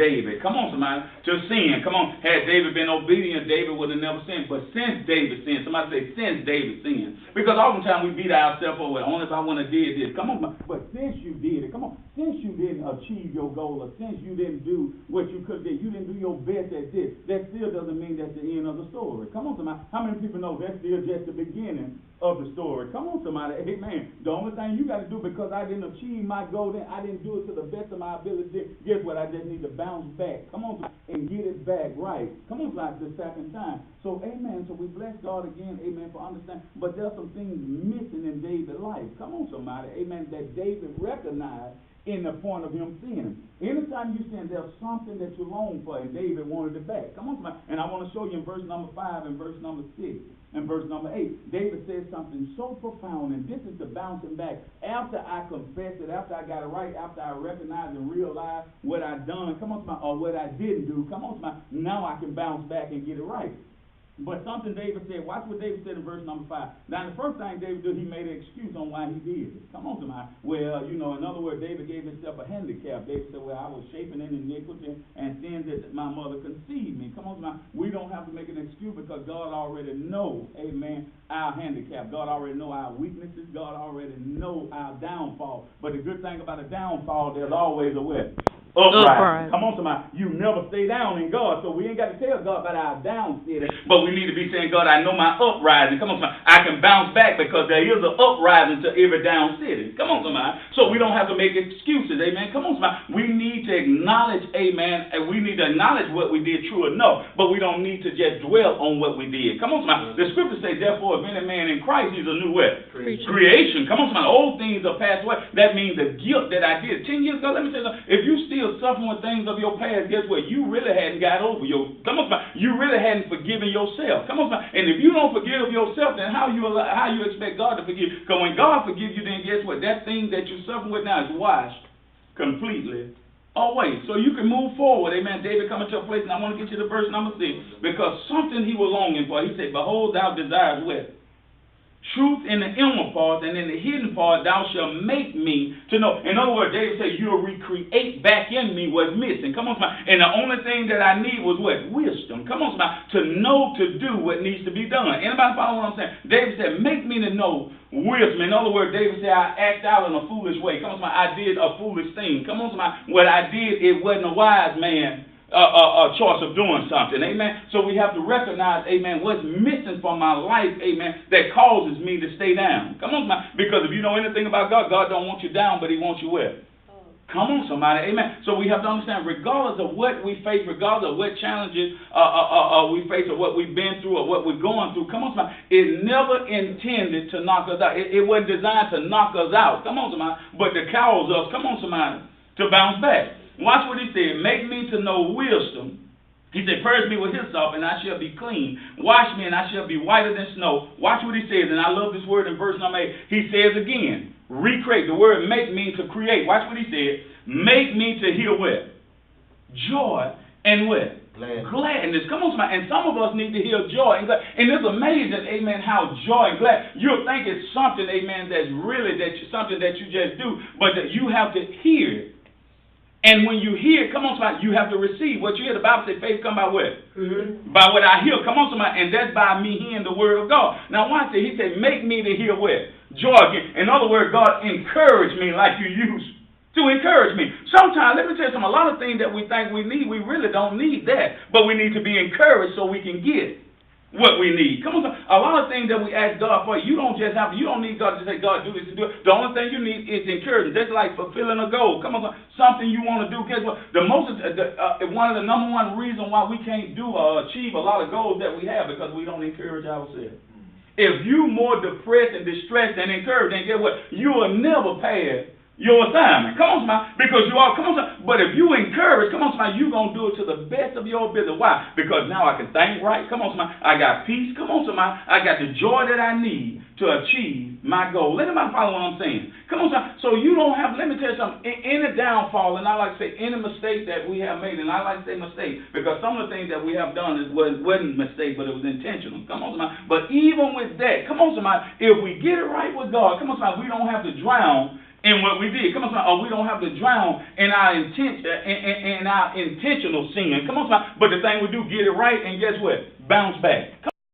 David. Come on, somebody. To sin. Come on. Had David been obedient, David would have never sinned. But since David sinned, somebody say, since David sinned. Because oftentimes we beat ourselves over, only if I want to did this. Come on, but since you did it, come on. Since you didn't achieve your goal, or since you didn't do what you could do, you didn't do your best at this, that still doesn't mean that's the end of the story. Come on, somebody. How many people know that's still just the beginning of the story? Come on, somebody. Amen. The only thing you got to do, because I didn't achieve my goal, then I didn't do it to the best of my ability. Guess what? I just need to bounce back. Come on, and get it back right. Come on, like the second time. So, amen. So we bless God again, amen, for understanding. But there's some things missing in David's life. Come on, somebody. Amen. That David recognized in the point of him sinning. Anytime you sin, there's something that you long for, and David wanted it back. Come on, somebody. And I want to show you in verse number 5 and verse number 6 and verse number 8. David says something so profound, and this is the bouncing back. After I confessed it, after I got it right, after I recognized and realized what I'd done, come on, somebody, or what I didn't do, come on, somebody, now I can bounce back and get it right. But something David said, watch what David said in verse number 5. Now, the first thing David did, he made an excuse on why he did it. Come on, somebody. Well, in other words, David gave himself a handicap. David said, well, I was shapen in iniquity and sin that my mother conceived me. Come on, somebody. We don't have to make an excuse because God already knows, amen, our handicap. God already knows our weaknesses. God already knows our downfall. But the good thing about a downfall, there's always a way. Uprising. Come on, somebody. You never stay down in God, so we ain't got to tell God about our down sitting. But we need to be saying, God, I know my uprising. Come on, somebody. I can bounce back because there is an uprising to every down sitting. Come on, somebody. So we don't have to make excuses, amen. Come on, somebody. We need to acknowledge, amen, and we need to acknowledge what we did, true or no, but we don't need to just dwell on what we did. Come on, somebody. The scripture says, therefore, if any man in Christ, he's a new what? Creation. Come on, somebody. Old things are passed away. That means the guilt that I did 10 years ago. Let me tell you something. If you still suffering with things of your past, guess what? You really hadn't got over come on, you really hadn't forgiven yourself. Come on, and if you don't forgive yourself, then how you expect God to forgive? Because when God forgives you, then guess what? That thing that you're suffering with now is washed completely away. So you can move forward. Amen. David coming to a place, and I want to get you to verse number 6, because something he was longing for. He said, behold, thou desires what? Truth in the inward part, and in the hidden part thou shalt make me to know. In other words, David said, you'll recreate back in me what's missing. Come on, somebody. And the only thing that I need was what? Wisdom. Come on, somebody. To know to do what needs to be done. Anybody follow what I'm saying? David said, make me to know wisdom. In other words, David said, I act out in a foolish way. Come on, somebody. I did a foolish thing. Come on, somebody. What I did, it wasn't a wise man choice of doing something, amen. So we have to recognize, amen, what's missing from my life, amen, that causes me to stay down. Come on, somebody. Because if you know anything about God, God don't want you down, but he wants you where? Come on, somebody, amen. So we have to understand, regardless of what we face, regardless of what challenges we face, or what we've been through, or what we're going through, come on, somebody, it never intended to knock us out. It wasn't designed to knock us out, come on, somebody, but to cause us, come on, somebody, to bounce back. Watch what he said. Make me to know wisdom. He said, purge me with hyssop, and I shall be clean. Wash me, and I shall be whiter than snow. Watch what he says, and I love this word in verse number 8. He says again, recreate. The word make means to create. Watch what he said. Make me to hear what? Joy and what? Gladness. Come on, somebody. And some of us need to hear joy and glad. And it's amazing, amen, how joy and glad. You'll think it's something, amen, that's really something that you just do, but that you have to hear it. And when you hear, come on, somebody, you have to receive what you hear. The Bible says faith come by what? Mm-hmm. By what I hear. Come on, somebody. And that's by me hearing the word of God. Now, watch it. He said, make me to hear what? Joy again. In other words, God encourage me like you used to encourage me. Sometimes, let me tell you something, a lot of things that we think we need, we really don't need that. But we need to be encouraged so we can get what we need. Come on, a lot of things that we ask God for, you don't need God to say, God, do this and do it. The only thing you need is encouragement. That's like fulfilling a goal. Come on, something you want to do. Guess what? One of the number one reason why we can't do or achieve a lot of goals that we have, because we don't encourage ourselves. If you more depressed and distressed than encouraged, then guess what? You will never pass your assignment. Come on, somebody. Because you are, come on, somebody. But if you encourage, come on, somebody, you're going to do it to the best of your ability. Why? Because now I can think right. Come on, somebody. I got peace. Come on, somebody. I got the joy that I need to achieve my goal. Let anybody follow what I'm saying? Come on, somebody. So you don't have, let me tell you something, any downfall, and I like to say any mistake that we have made, and I like to say mistake, because some of the things that we have done wasn't mistake, but it was intentional. Come on, somebody. But even with that, come on, somebody, if we get it right with God, come on, somebody, we don't have to drown in what we did. Come on, somebody. Or we don't have to drown in our in our intentional sin. Come on, somebody. But the thing we do, get it right, and guess what? Bounce back. Come